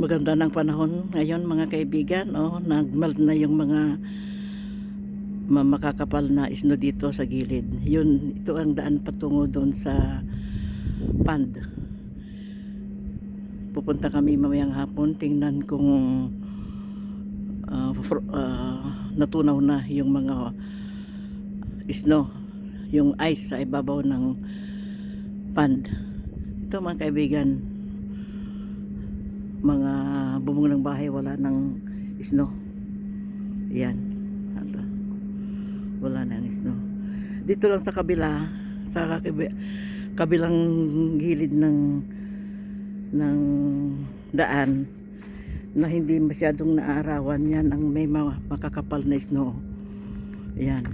Maganda ng panahon ngayon mga kaibigan. Nagmelt na yung mga makakapal na isno dito sa gilid. Ito ang daan patungo doon sa pond. Pupunta kami mamayang hapon. Tingnan kung natunaw na yung mga isno, yung ice sa ibabaw ng pond. Ito mga kaibigan, mga bubong ng bahay wala ng isno. Yan, wala ng isno. Dito lang sa kabila, sa kabilang gilid ng daan na hindi masyadong naaarawan, yan ang may makakapal na isno. Yan.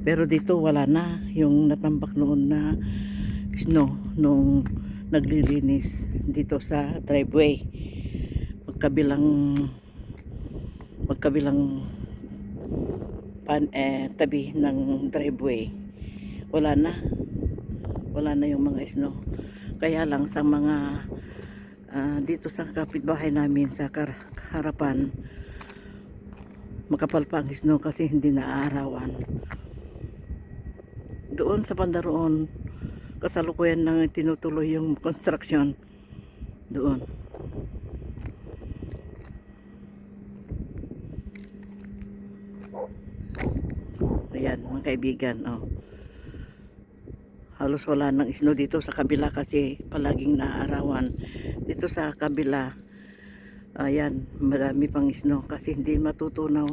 Pero dito wala na yung natambak noon na isno nung naglilinis dito sa driveway, magkabilang tabi ng driveway. Wala na yung mga isno. Kaya lang sa mga dito sa kapitbahay namin sa harapan, makapal pa ang isno kasi hindi naaarawan. Doon sa bandaroon, kasalukuyan nang tinutuloy yung construction doon. Ayan mga kaibigan, halos wala ng isno dito sa kabila kasi palaging naaarawan. Dito sa kabila, ayan, marami pang isno kasi hindi matutunaw.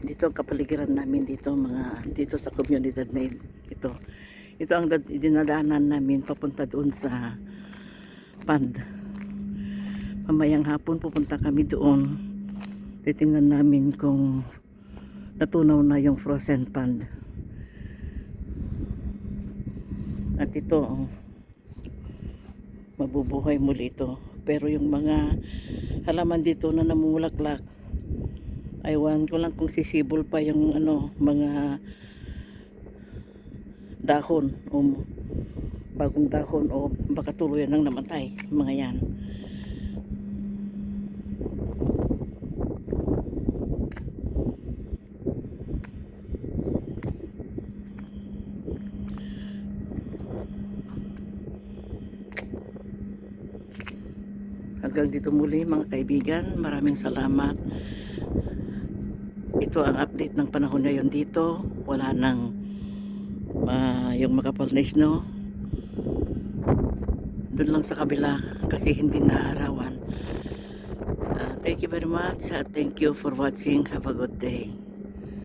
Dito ang kapaligiran namin dito sa komunidad na ito ang dinadaanan namin papunta doon sa pond. Mamayang hapon pupunta kami doon, titingnan namin kung natunaw na yung frozen pond. At ito mabubuhay muli ito, pero yung mga halaman dito na namumulaklak, aywan ko lang kung sisibol pa yung mga dahon o bagong dahon o baka tuluyan nang namatay mga yan. Hanggang dito muli mga kaibigan, maraming salamat. Ito ang update ng panahon ngayon dito. Wala nang yung makapal na snow. Doon lang sa kabila kasi hindi naarawan. Thank you very much. Thank you for watching. Have a good day.